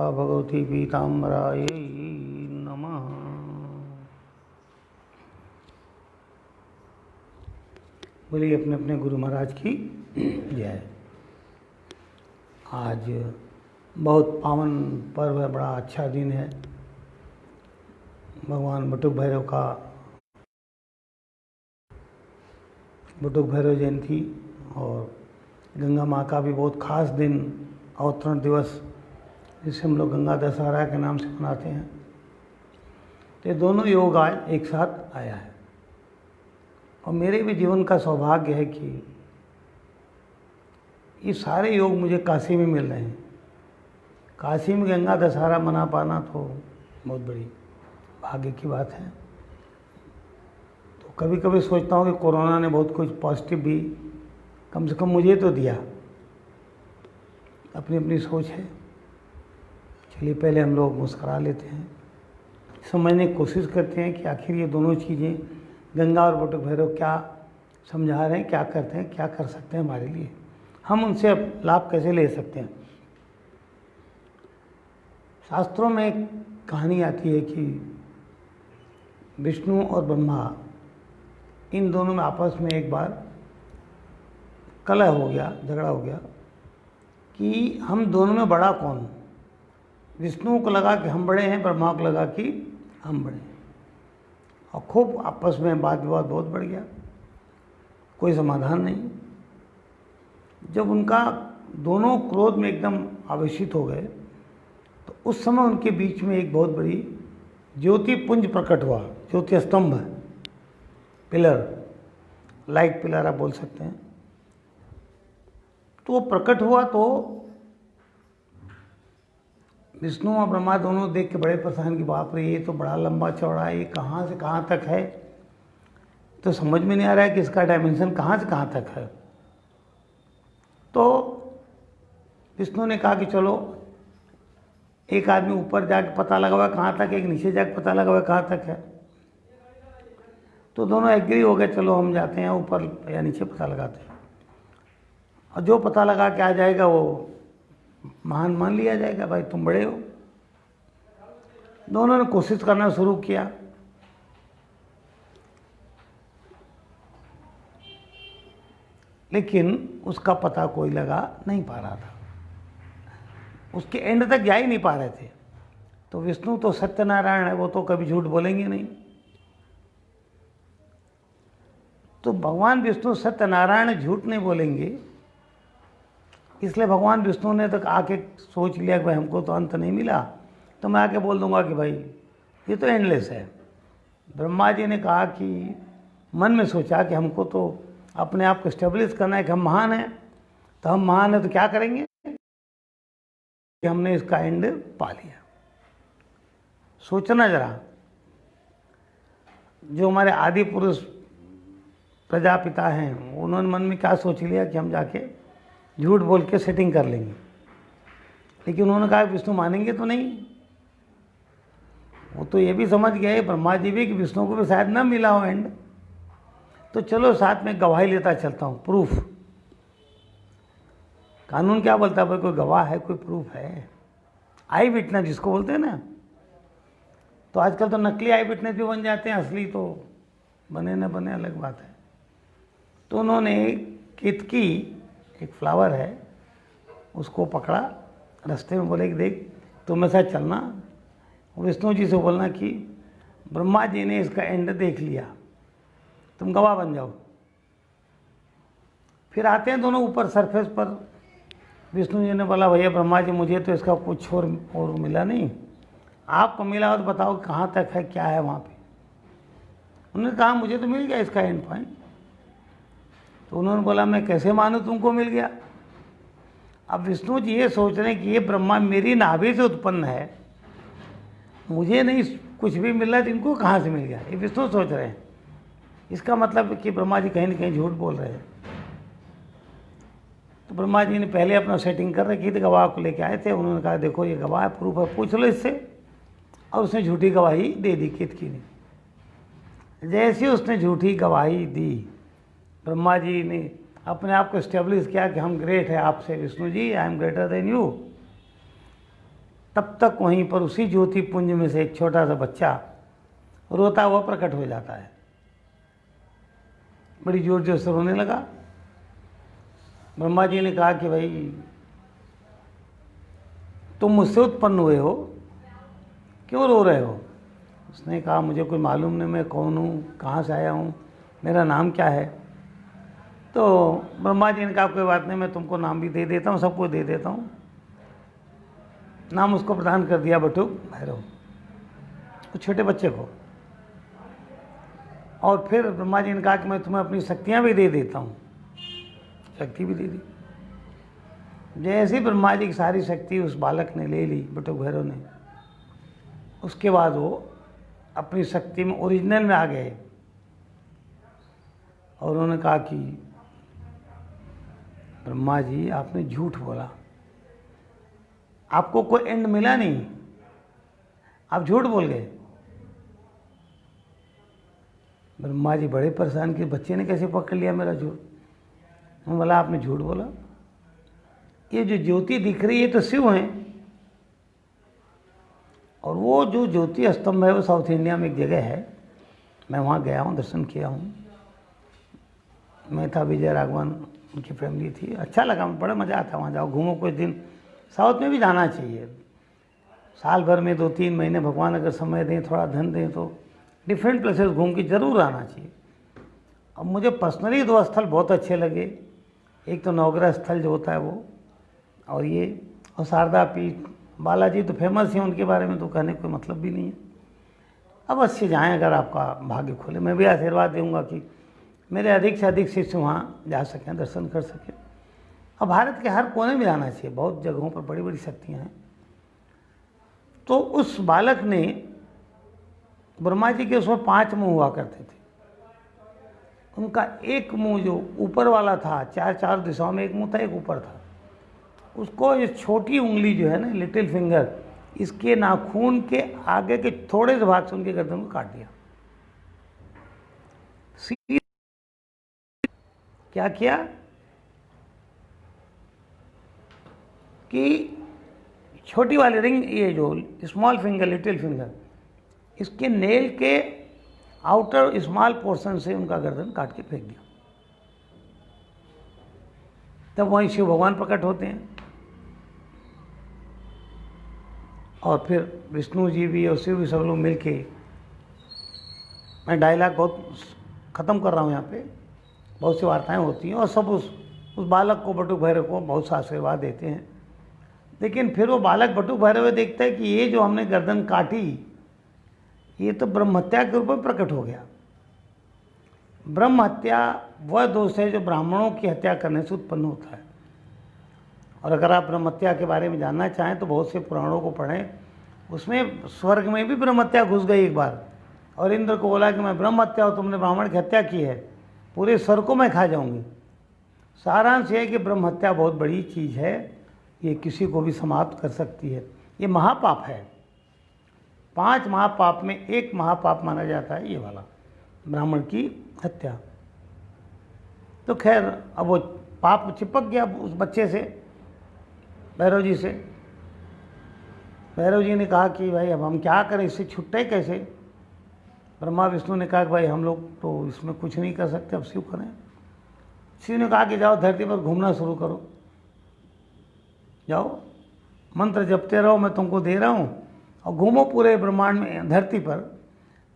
भगवती पीताम्बरायै नमः। बोलिए अपने अपने गुरु महाराज की जय। आज बहुत पावन पर्व है, बड़ा अच्छा दिन है। भगवान बटुक भैरव का बटुक भैरव जयंती और गंगा माँ का भी बहुत खास दिन, अवतरण दिवस, जिसे हम लोग गंगा दशहरा के नाम से मनाते हैं। तो ये दोनों योग आज एक साथ आया है और मेरे भी जीवन का सौभाग्य है कि ये सारे योग मुझे काशी में मिल रहे हैं। काशी में गंगा दशहरा मना पाना तो बहुत बड़ी भाग्य की बात है। तो कभी कभी सोचता हूँ कि कोरोना ने बहुत कुछ पॉजिटिव भी कम से कम मुझे तो दिया। अपनी अपनी सोच है। चलिए पहले हम लोग मुस्करा लेते हैं, समझने की कोशिश करते हैं कि आखिर ये दोनों चीज़ें गंगा और बटुक भैरव क्या समझा रहे हैं, क्या करते हैं, क्या कर सकते हैं हमारे लिए, हम उनसे अब लाभ कैसे ले सकते हैं। शास्त्रों में एक कहानी आती है कि विष्णु और ब्रह्मा, इन दोनों में आपस में एक बार कलह हो गया, झगड़ा हो गया कि हम दोनों में बड़ा कौन। विष्णु को लगा कि हम बड़े हैं, ब्रह्मा को लगा कि हम बड़े हैं, और खूब आपस में वाद विवाद बहुत बढ़ गया, कोई समाधान नहीं। जब उनका दोनों क्रोध में एकदम आवेशित हो गए तो उस समय उनके बीच में एक बहुत बड़ी ज्योति पुंज प्रकट हुआ। ज्योति स्तंभ, पिलर, लाइट पिलर आप बोल सकते हैं। तो वो प्रकट हुआ तो विष्णु और ब्रह्मा दोनों देख के बड़े परेशान कि बाप रे, ये तो बड़ा लंबा चौड़ा है, ये कहाँ से कहाँ तक है। तो समझ में नहीं आ रहा है कि इसका डायमेंशन कहाँ से कहाँ तक है। तो विष्णु ने कहा कि चलो एक आदमी ऊपर जाके पता लगा हुआ कहाँ तक है, एक नीचे जाके पता लगा हुआ कहाँ तक है। तो दोनों एग्री हो गए, चलो हम जाते हैं ऊपर या नीचे पता लगाते हैं, और जो पता लगा के आ जाएगा वो महान मान लिया जाएगा, भाई तुम बड़े हो। दोनों ने कोशिश करना शुरू किया, लेकिन उसका पता कोई लगा नहीं पा रहा था, उसके एंड तक जा ही नहीं पा रहे थे। तो विष्णु तो सत्यनारायण है, वो तो कभी झूठ बोलेंगे नहीं। तो भगवान विष्णु सत्यनारायण झूठ नहीं बोलेंगे, इसलिए भगवान विष्णु ने तक आके सोच लिया कि भाई हमको तो अंत नहीं मिला, तो मैं आके बोल दूंगा कि भाई ये तो एंडलेस है। ब्रह्मा जी ने कहा कि मन में सोचा कि हमको तो अपने आप को स्टेब्लिश करना है कि हम महान हैं, तो हम महान हैं तो क्या करेंगे कि हमने इसका एंड पा लिया। सोचना जरा, जो हमारे आदि पुरुष प्रजापिता हैं उन्होंने मन में क्या सोच लिया कि हम जाके झूठ बोल के सेटिंग कर लेंगे, लेकिन उन्होंने कहा विष्णु मानेंगे तो नहीं। वो तो ये भी समझ गए ब्रह्मा जी भी कि विष्णु को भी शायद ना मिला हो एंड, तो चलो साथ में गवाही लेता चलता हूँ, प्रूफ। कानून क्या बोलता है भाई, कोई गवाह है, कोई प्रूफ है, आई विटनेस जिसको बोलते हैं ना। तो आजकल तो नकली आई विटनेस भी बन जाते हैं, असली तो बने न बने अलग बात है। तो उन्होंने केतकी, एक फ्लावर है, उसको पकड़ा, रास्ते में बोले कि देख तुम मेरे साथ चलना, विष्णु जी से बोलना कि ब्रह्मा जी ने इसका एंड देख लिया, तुम गवाह बन जाओ। फिर आते हैं दोनों ऊपर सरफेस पर। विष्णु जी ने बोला भैया ब्रह्मा जी मुझे तो इसका कुछ और मिला नहीं, आपको मिला हो तो बताओ कहाँ तक है, क्या है वहाँ पे। उन्होंने कहा मुझे तो मिल गया इसका एंड पॉइंट। तो उन्होंने बोला मैं कैसे मानूं तुमको मिल गया। अब विष्णु जी ये सोच रहे हैं कि ये ब्रह्मा मेरी नाभि से उत्पन्न है, मुझे नहीं कुछ भी मिल रहा है, तो इनको कहाँ से मिल गया, ये विष्णु सोच रहे हैं। इसका मतलब कि ब्रह्मा जी कहीं ना कहीं झूठ बोल रहे हैं। तो ब्रह्मा जी ने पहले अपना सेटिंग कर रखी थी, गवाह को लेके आए थे। उन्होंने कहा देखो ये गवाह है, प्रूफ है, पूछ लो इससे। और उसने झूठी गवाही दे दी केतकी ने। जैसे उसने झूठी गवाही दी, ब्रह्मा जी ने अपने आप को स्टेब्लिश किया कि हम ग्रेट है आपसे Vishnu ji, I am greater than you. तब तक वहीं पर उसी ज्योति पुंज में से एक छोटा सा बच्चा रोता हुआ प्रकट हो जाता है। बड़ी जोर जोर से रोने लगा। ब्रह्मा जी ने कहा कि भाई तुम मुझसे उत्पन्न हुए हो, क्यों रो रहे हो? उसने कहा मुझे कोई मालूम नहीं, मैं कौन हूँ, कहाँ से आया हूँ, मेरा नाम क्या है। तो ब्रह्मा जी ने कहा कोई बात नहीं, मैं तुमको नाम भी दे देता हूँ, सबको दे देता हूँ। नाम उसको प्रदान कर दिया बटुक भैरव, उस छोटे बच्चे को। और फिर ब्रह्मा जी ने कहा कि मैं तुम्हें अपनी शक्तियाँ भी दे देता हूँ, शक्ति भी दे दी। जैसे ही ब्रह्मा जी की सारी शक्ति उस बालक ने ले ली, बटुक भैरव ने, उसके बाद वो अपनी शक्ति में ओरिजिनल में आ गए। और उन्होंने कहा कि ब्रह्मा जी आपने झूठ बोला, आपको कोई एंड मिला नहीं, आप झूठ बोल गए। ब्रह्मा जी बड़े परेशान कि बच्चे ने कैसे पकड़ लिया मेरा झूठ। उन्होंने बोला आपने झूठ बोला, ये जो ज्योति दिख रही है तो शिव हैं, और वो जो ज्योति स्तंभ है वो साउथ इंडिया में एक जगह है, मैं वहाँ गया हूँ, दर्शन किया हूँ। मैं था, विजय राघवन उनकी फैमिली थी, अच्छा लगा, बड़ा मज़ा आता है वहाँ जाओ, घूमो कुछ दिन। साउथ में भी जाना चाहिए, साल भर में 2-3 महीने भगवान अगर समय दें, थोड़ा धन दें तो डिफरेंट प्लेसेस घूम के ज़रूर आना चाहिए। अब मुझे पर्सनली 2 स्थल बहुत अच्छे लगे, एक तो नवग्रह स्थल जो होता है वो, और ये, और शारदा पीठ। बालाजी तो फेमस है, उनके बारे में तो कहने कोई मतलब भी नहीं है। अवश्य जाएं अगर आपका भाग्य खोले। मैं भी आशीर्वाद दूंगा कि मेरे अधिक से अधिक शिष्य वहाँ जा सकें, दर्शन कर सकें। अब भारत के हर कोने में जाना चाहिए, बहुत जगहों पर बड़ी बड़ी शक्तियाँ हैं। तो उस बालक ने, ब्रह्मा जी के उसमें 5 मुंह हुआ करते थे, उनका एक मुंह जो ऊपर वाला था, 4 दिशाओं में एक मुंह था, एक ऊपर था, उसको ये छोटी उंगली जो है ना, लिटिल फिंगर, इसके नाखून के आगे के थोड़े से भाग से उनके गर्दन को काट दिया। क्या किया कि छोटी वाली रिंग, ये जो स्मॉल फिंगर, लिटिल फिंगर, इसके नेल के आउटर स्मॉल पोर्शन से उनका गर्दन काट के फेंक दिया। तब वहीं शिव भगवान प्रकट होते हैं, और फिर विष्णु जी भी और शिव भी सब लोग मिलके, मैं डायलॉग बहुत ख़त्म कर रहा हूँ यहाँ पे, बहुत सी वार्ताएं होती हैं, और सब उस बालक को, बटुक भैरव को बहुत सा आशीर्वाद देते हैं। लेकिन फिर वो बालक बटुक भैरव देखता है कि ये जो हमने गर्दन काटी, ये तो ब्रह्म हत्या के रूप में प्रकट हो गया। ब्रह्म हत्या वह दोष है जो ब्राह्मणों की हत्या करने से उत्पन्न होता है। और अगर आप ब्रह्म हत्या के बारे में जानना चाहें तो बहुत से पुराणों को पढ़ें, उसमें स्वर्ग में भी ब्रह्म हत्या घुस गई एक बार, और इंद्र को बोला कि मैं ब्रह्म हत्या हूँ, तुमने ब्राह्मण की हत्या की है, पूरे स्वर्ग को मैं खा जाऊंगी। सारांश है कि ब्रह्म हत्या बहुत बड़ी चीज़ है, ये किसी को भी समाप्त कर सकती है। ये महापाप है, 5 महापाप में एक महापाप माना जाता है ये वाला, ब्राह्मण की हत्या। तो खैर अब वो पाप चिपक गया उस बच्चे से, भैरव जी से। भैरव जी ने कहा कि भाई अब हम क्या करें, इससे छुट्टे कैसे। ब्रह्मा विष्णु ने कहा कि भाई हम लोग तो इसमें कुछ नहीं कर सकते, अब शिव करें। शिव ने कहा कि जाओ धरती पर घूमना शुरू करो, जाओ मंत्र जपते रहो, मैं तुमको दे रहा हूँ, और घूमो पूरे ब्रह्मांड में, धरती पर,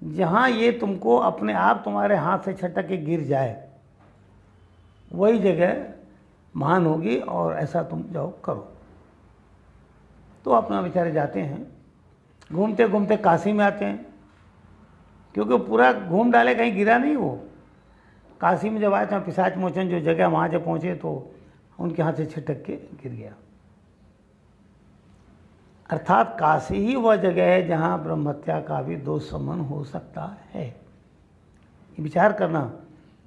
जहाँ ये तुमको अपने आप तुम्हारे हाथ से छटक के गिर जाए, वही जगह महान होगी, और ऐसा तुम जाओ करो। तो अपना बेचारे जाते हैं, घूमते घूमते काशी में आते हैं, क्योंकि पूरा घूम डाले, कहीं गिरा नहीं वो। काशी में जब आए तो पिशाच मोचन जो जगह, वहाँ जब पहुँचे तो उनके हाथ से छिटक के गिर गया। अर्थात काशी ही वह जगह है जहाँ ब्रह्म हत्या का भी दोष समन हो सकता है। विचार करना।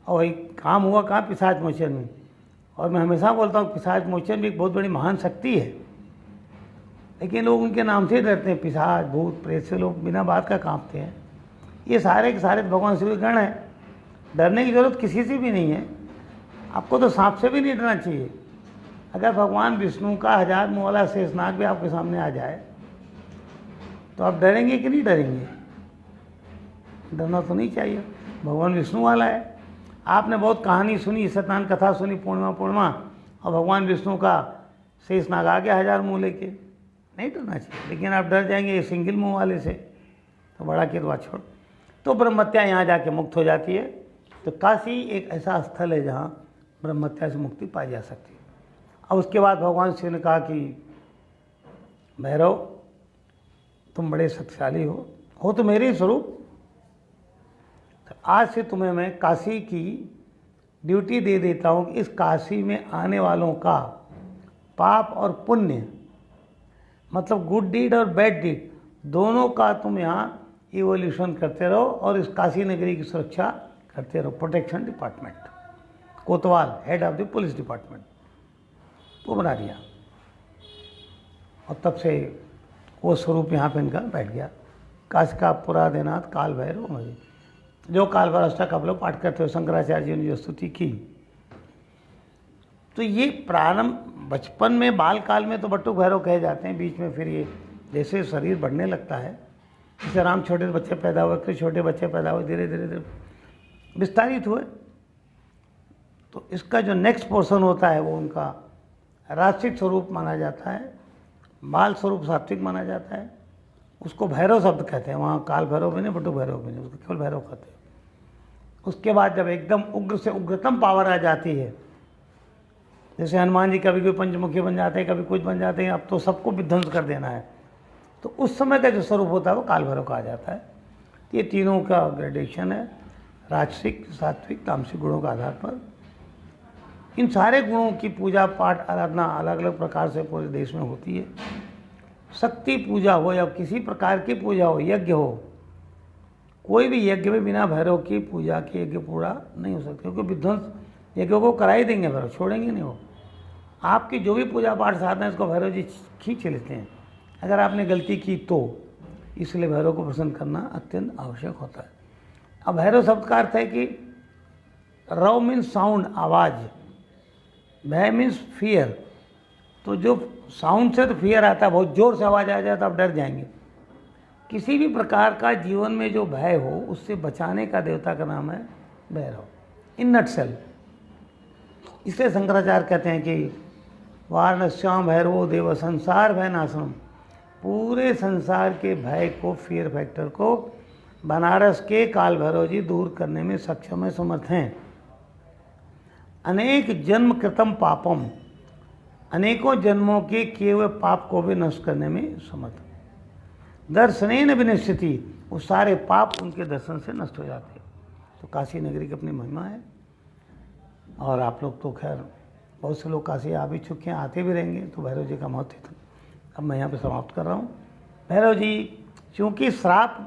और एक काम हुआ कहाँ, पिशाच मोचन में। और मैं हमेशा बोलता हूँ पिशाच मोचन भी एक बहुत बड़ी महान शक्ति है, लेकिन लोग उनके नाम से डरते हैं। पिशाच, भूत, प्रेत से लोग बिना बात का कांपते हैं। ये सारे के सारे भगवान शिव के गण हैं, डरने की जरूरत किसी से भी नहीं है। आपको तो सांप से भी नहीं डरना चाहिए। अगर भगवान विष्णु का 1000 मुँह वाला शेषनाग भी आपके सामने आ जाए तो आप डरेंगे कि नहीं डरेंगे? डरना तो नहीं चाहिए, भगवान विष्णु वाला है। आपने बहुत कहानी सुनी, सत्यनारायण कथा सुनी पूर्णिमा, और भगवान विष्णु का शेष नाग आ गया 1000 मुँह लेके। नहीं डरना चाहिए, लेकिन आप डर जाएंगे सिंगल मुँह वाले से, तो बड़ा केतवा छोड़। तो ब्रह्महत्या यहाँ जाके मुक्त हो जाती है। तो काशी एक ऐसा स्थल है जहाँ ब्रह्महत्या से मुक्ति पाई जा सकती है। अब उसके बाद भगवान शिव ने कहा कि भैरव तुम बड़े शक्तिशाली हो तो मेरे ही स्वरूप, तो आज से तुम्हें मैं काशी की ड्यूटी दे देता हूँ कि इस काशी में आने वालों का पाप और पुण्य, मतलब गुड डीड और बैड डीड, दोनों का तुम यहाँ इवोल्यूशन करते रहो और इस काशी नगरी की सुरक्षा करते रहो। Protection department, Kotwal head of the police department वो बना दिया, और तब से वो स्वरूप यहाँ पे इनका बैठ गया। काशी का पुरादिनाथ काल भैरव मुझे, जो काल भैरव अष्टक आप लोग पाठ करते हो, शंकराचार्य जी ने जो स्तुति की। तो ये प्रारंभ बचपन में, बाल काल में तो बटुक भैरव कहे जाते हैं, बीच में फिर ये जैसे शरीर बढ़ने लगता है, जैसे राम छोटे बच्चे पैदा हुए, फिर छोटे बच्चे पैदा हुए, धीरे धीरे विस्तारित हुए। तो इसका जो नेक्स्ट पोर्शन होता है वो उनका राजसिक स्वरूप माना जाता है, बाल स्वरूप सात्विक माना जाता है। उसको भैरव शब्द कहते हैं, वहाँ काल भैरव भी नहीं, बटुक भैरव भी नहीं, उसको केवल भैरव कहते हैं। उसके बाद जब एकदम उग्र से उग्रतम पावर आ जाती है, जैसे हनुमान जी कभी कोई पंचमुखी बन जाते हैं, कभी कुछ बन जाते हैं, अब तो सबको विध्वंस कर देना है, तो उस समय का जो स्वरूप होता है वो काल भैरव कहा जाता है। ये तीनों का ग्रेडेशन है, राजसिक, सात्विक, तामसिक गुणों के आधार पर। इन सारे गुणों की पूजा पाठ आराधना अलग अलग प्रकार से पूरे देश में होती है। शक्ति पूजा हो या किसी प्रकार की पूजा हो, यज्ञ हो, कोई भी यज्ञ में बिना भैरव की पूजा के यज्ञ पूरा नहीं हो सकता, क्योंकि विध्वंस यज्ञों को करा ही देंगे, भैरव छोड़ेंगे नहीं। वो आपकी जो भी पूजा पाठ साधना है इसको भैरव जी खींच लेते हैं अगर आपने गलती की तो, इसलिए भैरव को प्रसन्न करना अत्यंत आवश्यक होता है। अब भैरव शब्द का अर्थ है कि रव मीन्स साउंड, आवाज़, भय मीन्स फियर। तो जो साउंड से तो फियर आता है, बहुत ज़ोर से आवाज़ आ जाए तो आप डर जाएंगे। किसी भी प्रकार का जीवन में जो भय हो उससे बचाने का देवता का नाम है भैरव, इन नटसेल। इसलिए शंकराचार्य कहते हैं कि वारणस्याम भैरवो देव संसार भय नाशनम, पूरे संसार के भय को, फियर फैक्टर को बनारस के काल भैरव जी दूर करने में सक्षम है, समर्थ हैं। अनेक जन्म कृतम पापम, अनेकों जन्मों के किए हुए पाप को भी नष्ट करने में समर्थ। दर्शनेन विनश्यति, वो सारे पाप उनके दर्शन से नष्ट हो जाते हैं। तो काशी नगरी की अपनी महिमा है, और आप लोग तो खैर बहुत से लोग काशी आ भी चुके हैं, आते भी रहेंगे, तो भैरव जी का महत्व है। अब मैं यहाँ पे समाप्त कर रहा हूँ। भैरव जी क्योंकि श्राप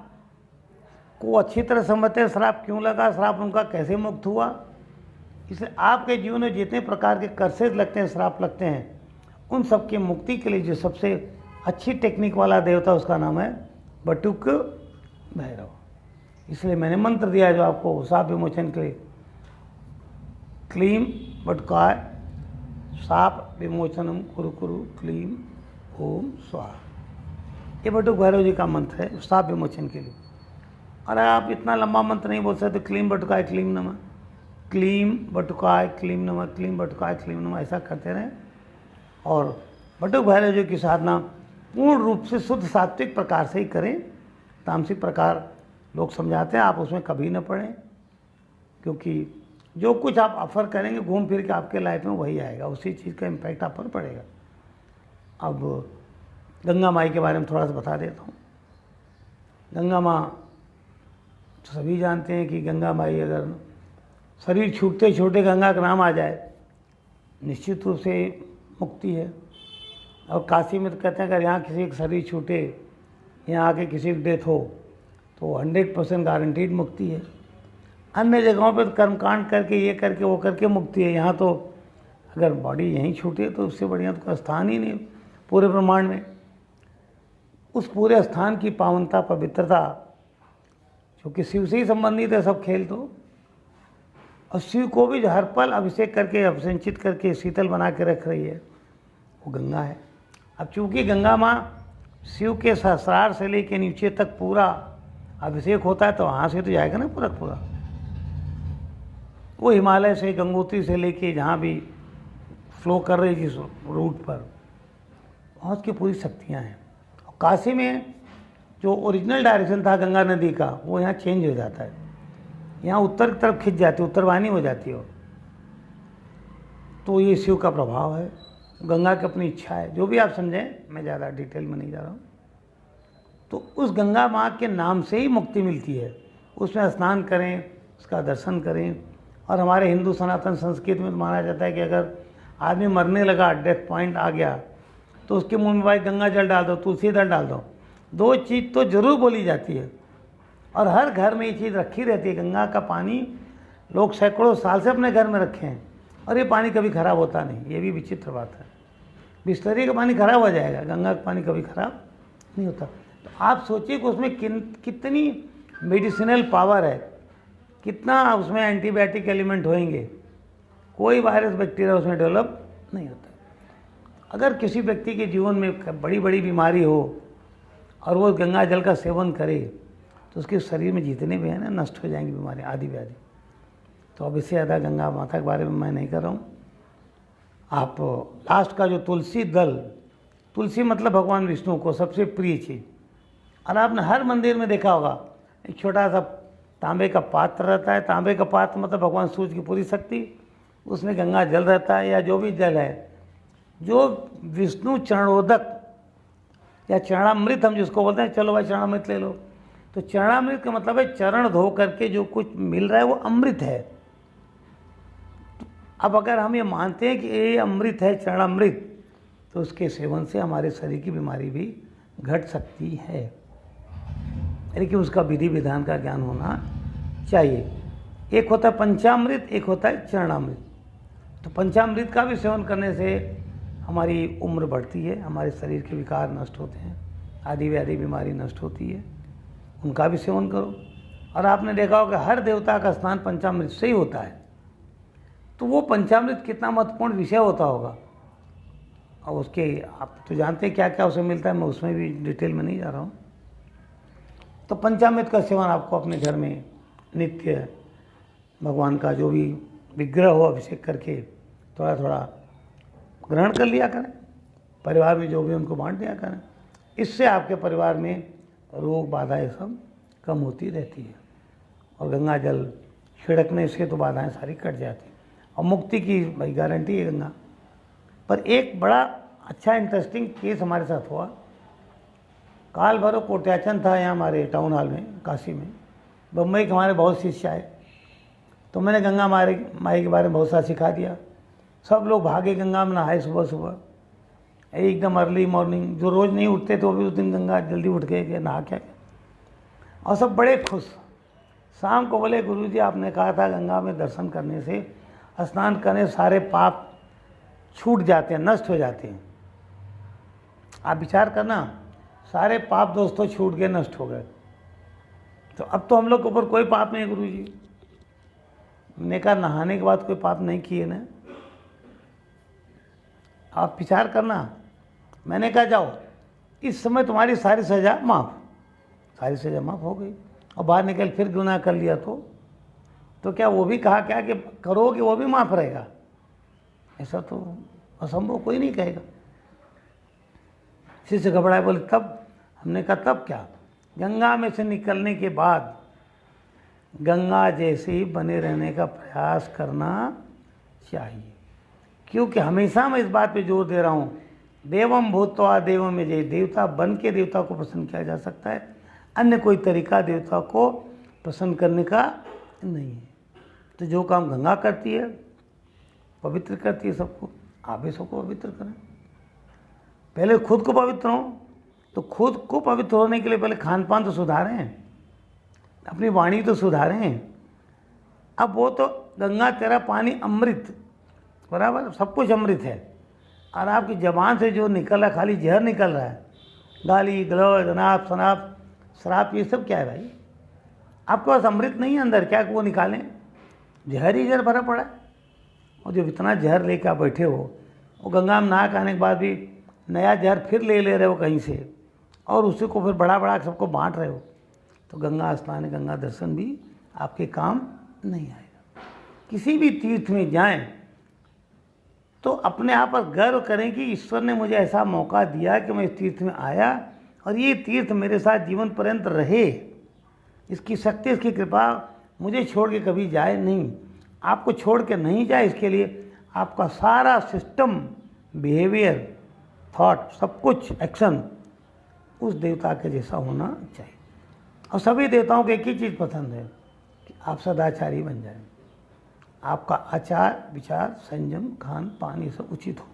को अच्छी तरह समझते हैं, श्राप क्यों लगा, श्राप उनका कैसे मुक्त हुआ, इसलिए आपके जीवन में जितने प्रकार के कर्सेज लगते हैं, श्राप लगते हैं, उन सब की मुक्ति के लिए जो सबसे अच्छी टेक्निक वाला देवता उसका नाम है बटुक भैरव। इसलिए मैंने मंत्र दिया जो आपको साप विमोचन के लिए, क्लीम बटुकाय साप विमोचनम कुरु कुरु क्लीम ओम स्वाहा। ये बटुक भैरव जी का मंत्र है साप विमोचन के लिए। अरे आप इतना लंबा मंत्र नहीं बोल सकते, क्लीम बटुकाय क्लीम नमः, क्लीम बटुकाय क्लीम नमः, क्लीम बटुकाय क्लीम नमः, ऐसा करते रहें। और बटुक भैरव जी की साधना पूर्ण रूप से शुद्ध सात्विक प्रकार से ही करें। तामसिक प्रकार लोग समझाते हैं, आप उसमें कभी न पड़ें, क्योंकि जो कुछ आप ऑफर करेंगे घूम फिर के आपके लाइफ में वही आएगा, उसी चीज़ का इम्पैक्ट आप पर पड़ेगा। अब गंगा माई के बारे में थोड़ा सा बता देता हूँ। गंगा माँ तो सभी जानते हैं कि गंगा माई, अगर शरीर छूटते छूटे गंगा का नाम आ जाए निश्चित रूप से मुक्ति है। और काशी में तो कहते हैं अगर यहाँ किसी का शरीर छूटे, यहाँ आके किसी की डेथ हो तो 100% गारंटीड मुक्ति है। अन्य जगहों पे तो कर्मकांड करके, ये करके, वो करके मुक्ति है। यहाँ तो अगर बॉडी यहीं छूटे तो उससे बढ़िया तो कोई स्थान ही नहीं पूरे ब्रह्मांड में। उस पूरे स्थान की पावनता, पवित्रता, क्योंकि शिव से ही संबंधित है सब खेल तो, और शिव को भी जो हर पल अभिषेक करके, अभिषेचित करके शीतल बना के रख रही है वो गंगा है। अब चूँकि गंगा माँ शिव के सहस्रार से लेके नीचे तक पूरा अभिषेक होता है, तो वहाँ से तो जाएगा ना पूरा पूरा। वो हिमालय से गंगोत्री से लेके जहाँ भी फ्लो कर रही जिस रूट पर, वहाँ उसकी पूरी शक्तियाँ हैं। और काशी में जो ओरिजिनल डायरेक्शन था गंगा नदी का, वो यहाँ चेंज हो जाता है, यहाँ उत्तर की तरफ खिंच जाती है, उत्तरवाहिनी हो जाती है। तो ये शिव का प्रभाव है, गंगा की अपनी इच्छा है, जो भी आप समझें, मैं ज़्यादा डिटेल में नहीं जा रहा हूँ। तो उस गंगा माँ के नाम से ही मुक्ति मिलती है, उसमें स्नान करें, उसका दर्शन करें। और हमारे हिंदू सनातन संस्कृति में तो माना जाता है कि अगर आदमी मरने लगा, डेथ पॉइंट आ गया, तो उसके मुंह में भाई गंगा जल डाल दो, तुलसी दल डाल दो। दो चीज़ तो जरूर बोली जाती है और हर घर में ये चीज़ रखी रहती है। गंगा का पानी लोग सैकड़ों साल से अपने घर में रखे हैं और ये पानी कभी ख़राब होता नहीं। ये भी विचित्र बात है। बिस्लरी का पानी ख़राब हो जाएगा, गंगा का पानी कभी ख़राब नहीं होता। तो आप सोचिए कि उसमें कितनी मेडिसिनल पावर है, कितना उसमें एंटीबायोटिक एलिमेंट होंगे, कोई वायरस बैक्टीरिया उसमें डेवलप नहीं होता। अगर किसी व्यक्ति के जीवन में बड़ी बड़ी बीमारी हो और वो गंगा जल का सेवन करे, तो उसके शरीर में जितने भी हैं ना, नष्ट हो जाएंगी बीमारियाँ, आदि व्याधि। तो अब इससे ज़्यादा गंगा माता के बारे में मैं नहीं कर रहा हूँ। आप लास्ट का जो तुलसी दल, तुलसी मतलब भगवान विष्णु को सबसे प्रिय चीज़। और आपने हर मंदिर में देखा होगा, एक छोटा सा तांबे का पात्र रहता है। तांबे का पात्र मतलब भगवान सूर्य की पूरी शक्ति, उसमें गंगा जल रहता है या जो भी जल है, जो विष्णु चरणोदक या चरणामृत हम जिसको बोलते हैं, चलो भाई चरणामृत ले लो। तो चरणामृत का मतलब है चरण धो करके जो कुछ मिल रहा है वो अमृत है। अब अगर हम ये मानते हैं कि ये अमृत है, चरणामृत, तो उसके सेवन से हमारे शरीर की बीमारी भी घट सकती है, लेकिन उसका विधि विधान का ज्ञान होना चाहिए। एक होता है पंचामृत, एक होता है चरणामृत। तो पंचामृत का भी सेवन करने से हमारी उम्र बढ़ती है, हमारे शरीर के विकार नष्ट होते हैं, आदि व्याधि बीमारी नष्ट होती है, उनका भी सेवन करो। और आपने देखा होगा हर देवता का स्नान पंचामृत से ही होता है। तो वो पंचामृत कितना महत्वपूर्ण विषय होता होगा, और उसके आप तो जानते हैं क्या क्या उसे मिलता है, मैं उसमें भी डिटेल में नहीं जा रहा हूँ। तो पंचामृत का सेवन आपको अपने घर में नित्य भगवान का जो भी विग्रह हो अभिषेक करके थोड़ा थोड़ा ग्रहण कर लिया करें, परिवार में जो भी उनको बांट दिया करें। इससे आपके परिवार में रोग बाधाएं सब कम होती रहती है, और गंगा जल छिड़कने से तो बाधाएं सारी कट जाती हैं, और मुक्ति की भाई गारंटी है गंगा। पर एक बड़ा अच्छा इंटरेस्टिंग केस हमारे साथ हुआ। काल भैरव कोट्याचन था यहाँ हमारे टाउन हॉल में, काशी में। बम्बई के हमारे बहुत शिष्य आए, तो मैंने गंगा माई के बारे में बहुत सा सिखा दिया। सब लोग भागे गंगा में नहाए सुबह सुबह, एकदम अर्ली मॉर्निंग। जो रोज़ नहीं उठते तो भी उस दिन गंगा जल्दी उठ गए नहा क्या, और सब बड़े खुश। शाम को बोले गुरुजी आपने कहा था गंगा में दर्शन करने से, स्नान करने से सारे पाप छूट जाते हैं, नष्ट हो जाते हैं। आप विचार करना, सारे पाप दोस्तों छूट गए, नष्ट हो गए। तो अब तो हम लोग के ऊपर कोई पाप नहीं है गुरुजी। मैंने कहा नहाने के बाद कोई पाप नहीं किए ना, आप विचार करना। मैंने कहा जाओ, इस समय तुम्हारी सारी सज़ा माफ़, सारी सज़ा माफ़ हो गई। और बाहर निकल फिर गुनाह कर लिया तो क्या वो भी कहा क्या कि करोगे वो भी माफ़ रहेगा? ऐसा तो असंभव, कोई नहीं कहेगा। शिष्य घबराए, बोले तब? हमने कहा तब क्या, गंगा में से निकलने के बाद गंगा जैसे ही बने रहने का प्रयास करना चाहिए। क्योंकि हमेशा मैं इस बात पे जोर दे रहा हूँ, देवम भूत्वा देवम में जय, देवता बन के देवता को प्रसन्न किया जा सकता है, अन्य कोई तरीका देवता को प्रसन्न करने का नहीं है। तो जो काम गंगा करती है, पवित्र करती है सबको, आप भी सबको पवित्र करें। पहले खुद को पवित्र हो, तो खुद को पवित्र होने के लिए पहले खान पान तो सुधारें, अपनी वाणी तो सुधारें। अब वो तो गंगा तेरा पानी अमृत, बराबर सब कुछ अमृत है, और आपकी ज़बान से जो निकल रहा है खाली जहर निकल रहा है, गाली गलौज अनाप शनाप शराब, ये सब क्या है भाई? आपके पास अमृत नहीं है अंदर, क्या वो निकालें? जहर ही जहर भरा पड़ा है। और जो इतना जहर लेकर आप बैठे हो, वो गंगा में नहा के आने के बाद भी नया जहर फिर ले रहे हो कहीं से, और उसी को फिर बड़ा बड़ा सबको बांट रहे हो, तो गंगा स्नान गंगा दर्शन भी आपके काम नहीं आएगा। किसी भी तीर्थ में जाएं तो अपने आप पर गर्व करें कि ईश्वर ने मुझे ऐसा मौका दिया कि मैं इस तीर्थ में आया और ये तीर्थ मेरे साथ जीवन पर्यंत रहे, इसकी शक्ति इसकी कृपा मुझे छोड़ के कभी जाए नहीं, आपको छोड़ के नहीं जाए, इसके लिए आपका सारा सिस्टम, बिहेवियर, थॉट, सब कुछ एक्शन उस देवता के जैसा होना चाहिए। और सभी देवताओं को एक ही चीज़ पसंद है कि आप सदाचारी बन जाएं, आपका आचार विचार संयम खान पान ये सब उचित हो।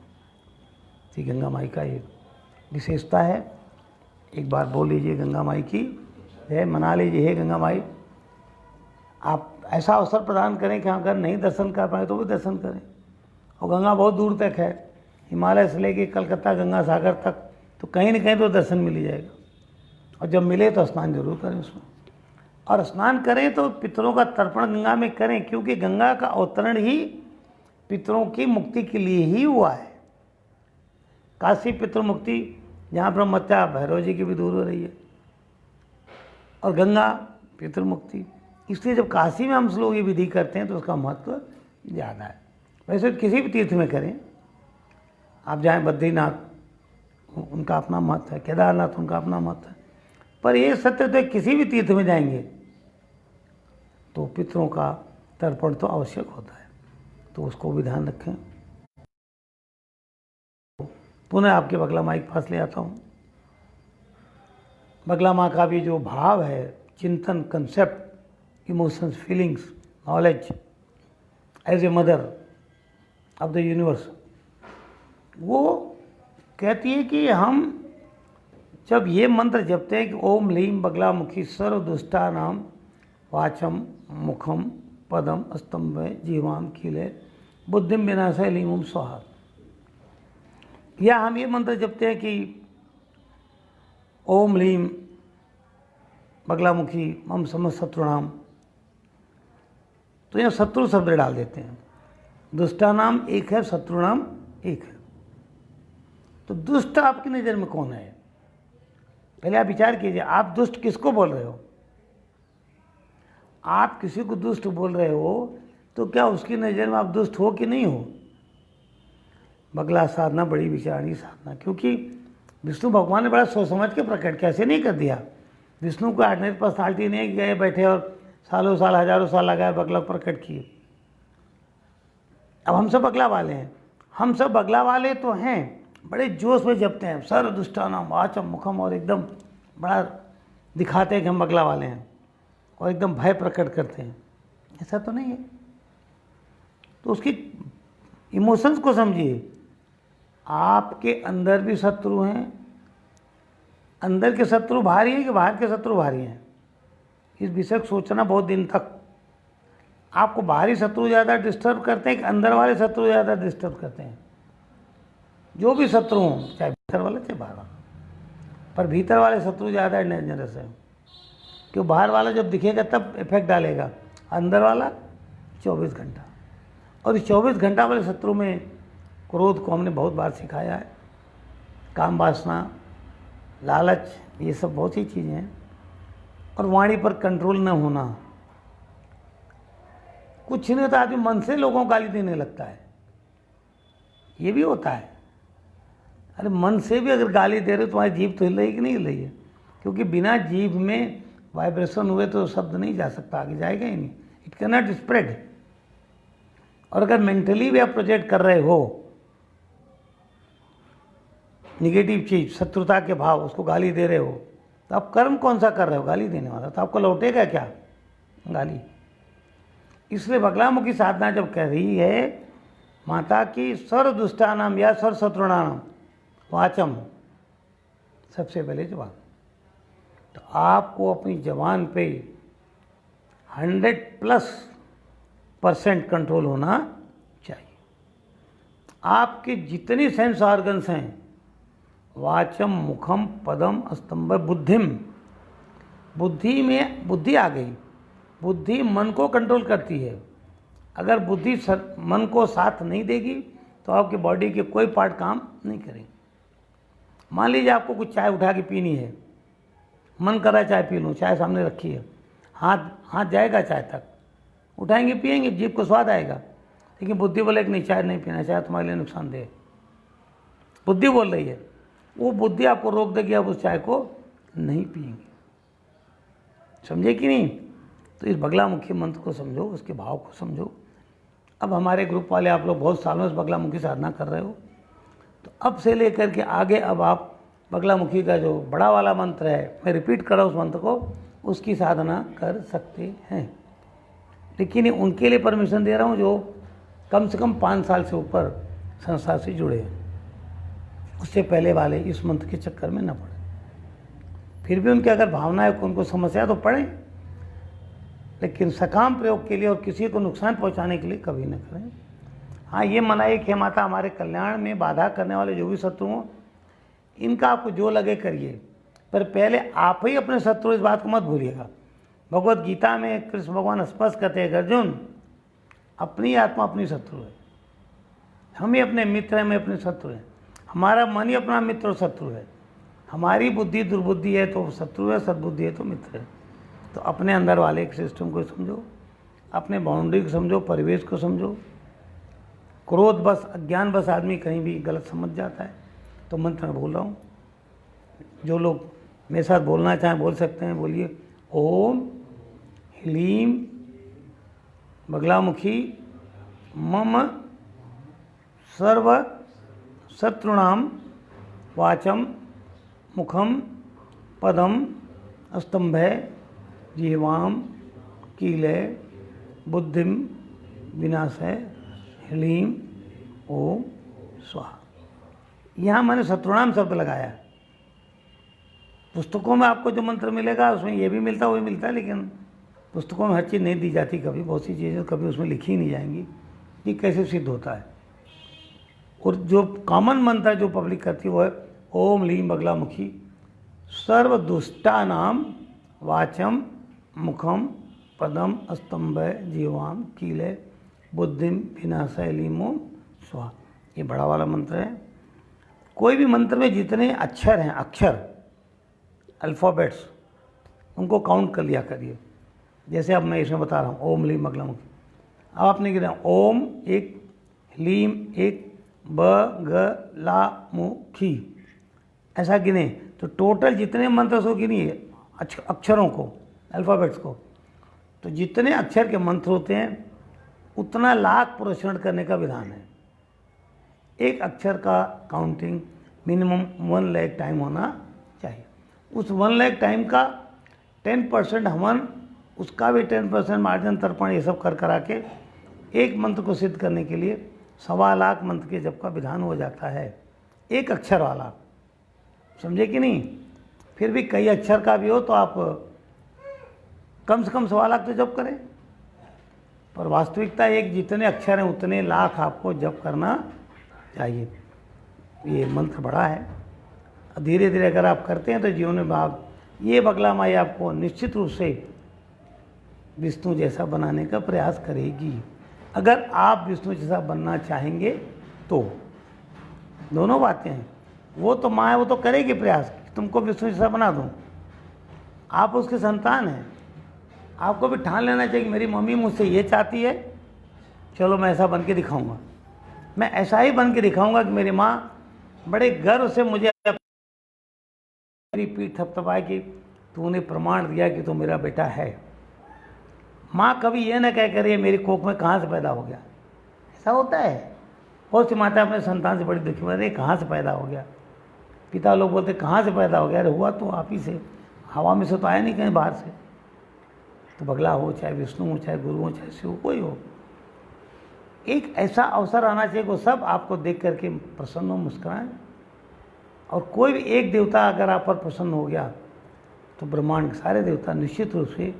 श्री गंगा माई का ये विशेषता है। एक बार बोल लीजिए गंगा माई की जय, मना लीजिए हे गंगा माई। आप ऐसा अवसर प्रदान करें कि अगर नहीं दर्शन कर पाए तो भी दर्शन करें। और गंगा बहुत दूर तक है, हिमालय से लेके कलकत्ता गंगा सागर तक, तो कहीं न कहीं तो दर्शन मिल ही जाएगा। और जब मिले तो स्नान जरूर करें उसमें, और स्नान करें तो पितरों का तर्पण गंगा में करें, क्योंकि गंगा का अवतरण ही पितरों की मुक्ति के लिए ही हुआ है। काशी पितृ मुक्ति, जहाँ ब्रह्मत्या भैरव जी की भी दूर हो रही है, और गंगा पितृ मुक्ति, इसलिए जब काशी में हम लोग ये विधि करते हैं तो उसका महत्व ज़्यादा है। वैसे किसी भी तीर्थ में करें, आप जाएं बद्रीनाथ उनका अपना महत्व है, केदारनाथ उनका अपना महत्व है, पर ये सत्य तो किसी भी तीर्थ में जाएंगे तो पितरों का तर्पण तो आवश्यक होता है, तो उसको भी ध्यान रखें। पुनः आपके बगला माँ के पास ले आता हूँ। बगला माँ का भी जो भाव है, चिंतन, concept, emotions, feelings, knowledge as a mother of the universe, वो कहती है कि हम जब ये मंत्र जपते हैं कि ओम लीम बगला मुखी सर्व दुष्टा नाम वाचम मुखम पदम स्तंभ जीवाम कीले बुद्धिम विनाशय लीम स्वाहा, या हम ये मंत्र जपते हैं कि ओम लीम बगलामुखी मम समस्त शत्रुणाम, तो यहाँ शत्रु शब्द डाल देते हैं। दुष्टा नाम एक है, शत्रु नाम एक है। तो दुष्ट आपकी नज़र में कौन है? पहले आप विचार कीजिए, आप दुष्ट किसको बोल रहे हो? आप किसी को दुष्ट बोल रहे हो तो क्या उसकी नज़र में आप दुष्ट हो कि नहीं हो? बगला साधना बड़ी विचारणी साधना, क्योंकि विष्णु भगवान ने बड़ा सोच समझ के प्रकट, कैसे नहीं कर दिया। विष्णु को ऑर्डिनरी पर्सनालिटी नहीं गए बैठे और सालों साल हजारों साल लगाए बगला प्रकट किए। अब हम सब बगला वाले हैं, हम सब बगला वाले तो हैं, बड़े जोश में जपते हैं सर्व दुष्टानाम वाचम मुखम, और एकदम बड़ा दिखाते हैं कि हम बगला वाले हैं और एकदम भय प्रकट करते हैं। ऐसा तो नहीं है। तो उसकी इमोशंस को समझिए। आपके अंदर भी शत्रु हैं, अंदर के शत्रु भारी हैं कि बाहर के शत्रु भारी हैं, इस विषय को सोचना बहुत दिन तक। आपको बाहरी शत्रु ज़्यादा डिस्टर्ब करते हैं कि अंदर वाले शत्रु ज़्यादा डिस्टर्ब करते हैं? जो भी शत्रु हों, चाहे भीतर वाले चाहे बाहर वाला, पर भीतर वाले शत्रु ज़्यादा डेंजरस है, क्यों बाहर वाला जब दिखेगा तब इफेक्ट डालेगा, अंदर वाला 24 घंटा। और इस 24 घंटा वाले शत्रु में क्रोध को हमने बहुत बार सिखाया है, काम वासना, लालच, ये सब बहुत सी चीज़ें हैं। और वाणी पर कंट्रोल न होना, कुछ नहीं होता, आदमी मन से लोगों को गाली देने लगता है, ये भी होता है। अरे मन से भी अगर गाली दे रहे हो तुम्हारी जीभ तो हिल रही कि नहीं हिल रही है? क्योंकि बिना जीभ में वाइब्रेशन हुए तो शब्द नहीं जा सकता, आगे जाएगा ही नहीं, इट कैन नॉट स्प्रेड। और अगर मेंटली भी आप प्रोजेक्ट कर रहे हो निगेटिव चीज़, शत्रुता के भाव, उसको गाली दे रहे हो, तो आप कर्म कौन सा कर रहे हो? गाली देने वाला, तो आपको लौटेगा क्या? गाली। इसलिए बगलामुखी साधना जब कह रही है माता की सर्व दुष्टानाम या सर्व शत्रुणाम वाचम, सबसे पहले जवान, तो आपको अपनी जबान पे 100+% कंट्रोल होना चाहिए। आपके जितनी सेंस ऑर्गन्स हैं, वाचम मुखम पदम स्तंभ बुद्धिम, बुद्धि में बुद्धि आ गई, बुद्धि मन को कंट्रोल करती है। अगर बुद्धि मन को साथ नहीं देगी तो आपकी बॉडी के कोई पार्ट काम नहीं करेंगे। मान लीजिए आपको कुछ चाय उठा के पीनी है, मन कर रहा है चाय पी लूँ, चाय सामने रखी है, हाथ हाथ जाएगा चाय तक, उठाएंगे पिएंगे, जीभ को स्वाद आएगा, लेकिन बुद्धि बोले कि नहीं चाय नहीं पीना, चाय तुम्हारे लिए नुकसानदेह है। बुद्धि बोल रही है, वो बुद्धि आपको रोक देगी, आप उस चाय को नहीं पिएंगे। समझे कि नहीं? तो इस बगलामुखी मंत्र को समझो, उसके भाव को समझो। अब हमारे ग्रुप वाले आप लोग बहुत सालों से बगलामुखी साधना कर रहे हो, तो अब से लेकर के आगे अब आप बगलामुखी का जो बड़ा वाला मंत्र है, मैं रिपीट कर रहा हूँ उस मंत्र को, उसकी साधना कर सकते हैं। लेकिन उनके लिए परमिशन दे रहा हूँ जो कम से कम 5 साल से ऊपर संस्था से जुड़े हैं, उससे पहले वाले इस मंत्र के चक्कर में न पड़े। फिर भी उनकी अगर भावना है, उनको समस्या तो पड़े, लेकिन सकाम प्रयोग के लिए और किसी को नुकसान पहुंचाने के लिए कभी न करें। हाँ, ये मनाइए कि माता हमारे कल्याण में बाधा करने वाले जो भी शत्रु हों, इनका आपको जो लगे करिए, पर पहले आप ही अपने शत्रु, इस बात को मत भूलिएगा। भगवत गीता में कृष्ण भगवान स्पष्ट कहते हैं, अर्जुन अपनी आत्मा अपनी शत्रु है, हम ही अपने मित्र हैं, हम अपने शत्रु हैं। हमारा मन ही अपना मित्र और शत्रु है। हमारी बुद्धि दुर्बुद्धि है तो शत्रु है, सद्बुद्धि है तो मित्र है। तो अपने अंदर वाले एक सिस्टम को समझो, अपने बाउंड्री को समझो, परिवेश को समझो। क्रोध बस, अज्ञान बस आदमी कहीं भी गलत समझ जाता है। तो मंत्र बोल रहा हूँ, जो लोग मेरे साथ बोलना चाहें बोल सकते हैं, बोलिए। ओम ह्लीम बगलामुखी मम सर्व शत्रुणाम वाचम मुखम पदम स्तंभे जीवाम कीले बुद्धिम विनाशय ह्लीम ओम स्वाहा। यहाँ मैंने शत्रुणाम शब्द लगाया। पुस्तकों में आपको जो मंत्र मिलेगा उसमें ये भी मिलता है, वो भी मिलता है, लेकिन पुस्तकों में हर चीज़ नहीं दी जाती। कभी बहुत सी चीज़ें कभी उसमें लिखी ही नहीं जाएंगी कि कैसे सिद्ध होता है। और जो कॉमन मंत्र जो पब्लिक करती है वो है ओम लीम बगलामुखी सर्व दुष्टानाम वाचम मुखम पदम स्तंभ जीवाम कीले बुद्धिम विनाशय लीम ओम स्वाहा। ये बड़ा वाला मंत्र है। कोई भी मंत्र में जितने अक्षर हैं, अक्षर अल्फ़ाबेट्स, उनको काउंट कर लिया करिए। जैसे अब मैं इसमें बता रहा हूँ ओम लीम बगलामुखी, अब आपने गिना ओम एक, लीम एक, बगलामुखी, ऐसा गिने तो टोटल जितने मंत्र सो गिनिए अक्षरों को, अल्फ़ाबेट्स को। तो जितने अक्षर के मंत्र होते हैं उतना लाख प्रोच्चारण करने का विधान है। एक अक्षर का काउंटिंग मिनिमम 1 लाख टाइम होना चाहिए। उस 1 लाख टाइम का 10% हवन, उसका भी 10% मार्जन तर्पण, ये सब कर करा के एक मंत्र को सिद्ध करने के लिए 1.25 लाख मंत्र के जप का विधान हो जाता है, एक अक्षर वाला। समझे कि नहीं? फिर भी कई अक्षर का भी हो तो आप कम से कम 1.25 लाख तो जप करें, पर वास्तविकता एक, जितने अक्षर हैं उतने लाख आपको जप करना चाहिए। ये मंत्र बड़ा है। धीरे धीरे अगर आप करते हैं तो जीवन में आप, ये बगला माई आपको निश्चित रूप से विष्णु जैसा बनाने का प्रयास करेगी। अगर आप विष्णु जैसा बनना चाहेंगे तो दोनों बातें हैं। वो तो माँ है, वो तो करेगी प्रयास कि तुमको विष्णु जैसा बना दूँ। आप उसके संतान हैं। आपको भी ठान लेना चाहिए कि मेरी मम्मी मुझसे ये चाहती है, चलो मैं ऐसा बन के दिखाऊँगा। मैं ऐसा ही बन के दिखाऊँगा कि मेरी माँ बड़े गर्व से मुझे मेरी पीठ थपथपाए कि तूने प्रमाण दिया कि तू मेरा बेटा है। माँ कभी ये ना कह कर ये मेरी कोख में कहाँ से पैदा हो गया। ऐसा होता है, बहुत सी माता अपने संतान से बड़ी दुखी होती है, कहाँ से पैदा हो गया। पिता लोग बोलते कहाँ से पैदा हो गया, अरे हुआ तो आप ही से, हवा में से तो आया नहीं कहीं बाहर से। तो बगला हो, चाहे विष्णु हो, चाहे गुरु हो, चाहे शिव, कोई हो, एक ऐसा अवसर आना चाहिए कि सब आपको देख करके प्रसन्न हो, मुस्कुराएं। और कोई भी एक देवता अगर आप पर प्रसन्न हो गया तो ब्रह्मांड के सारे देवता निश्चित रूप से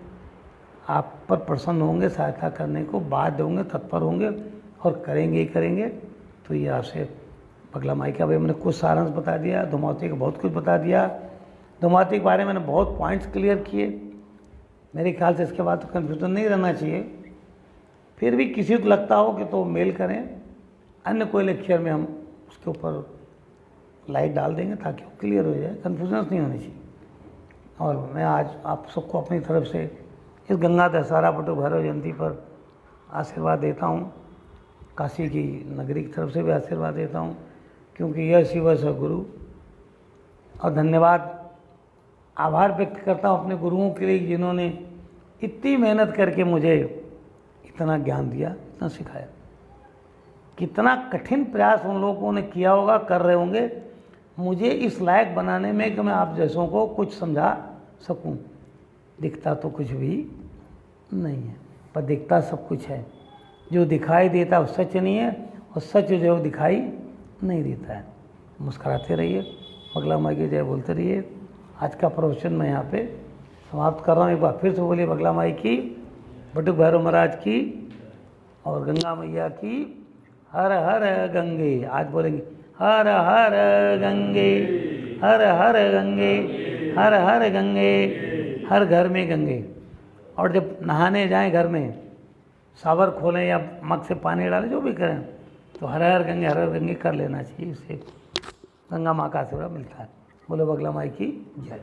आप पर प्रसन्न होंगे, सहायता करने को बाध्य होंगे, तत्पर होंगे और करेंगे ही करेंगे। तो ये आपसे बगला माई का भाई मैंने कुछ सारांश बता दिया, धूमावती का बहुत कुछ बता दिया। धूमावती के बारे में मैंने बहुत पॉइंट्स क्लियर किए। मेरे ख्याल से इसके बाद तो कन्फ्यूजन नहीं रहना चाहिए। फिर भी किसी को लगता हो कि तो मेल करें, अन्य कोई लेक्चर में हम उसके ऊपर लाइट डाल देंगे ताकि वो क्लियर हो जाए, कन्फ्यूजन नहीं होनी चाहिए। और मैं आज आप सबको अपनी तरफ से इस गंगा दशहरा बटुक भैरव जयंती पर आशीर्वाद देता हूँ। काशी की नगरी की तरफ से भी आशीर्वाद देता हूँ, क्योंकि यह शिव गुरु। और धन्यवाद, आभार व्यक्त करता हूँ अपने गुरुओं के लिए, जिन्होंने इतनी मेहनत करके मुझे इतना ज्ञान दिया, इतना सिखाया। कितना कठिन प्रयास उन लोगों ने किया होगा, कर रहे होंगे मुझे इस लायक बनाने में कि मैं आप जैसों को कुछ समझा सकूं। दिखता तो कुछ भी नहीं है, पर दिखता सब कुछ है। जो दिखाई देता वो सच नहीं है, और सच जो दिखाई नहीं देता है। मुस्कुराते रहिए, बगला माई की जय बोलते रहिए। आज का प्रवचन मैं यहाँ पे समाप्त कर रहा हूँ। एक बार फिर से बोलिए बगला माई की, बटुक भैरव महाराज की और गंगा मैया की। हर हर गंगे, आज बोलेंगे हर हर गंगे, हर हर गंगे, हर हर गंगे, हर घर में गंगे। और जब नहाने जाएं घर में, शावर खोलें या मग से पानी डालें, जो भी करें, तो हर हर गंगे कर लेना चाहिए। इससे गंगा माँ का आशीर्वाद मिलता है। बोलो बगला माई की जय।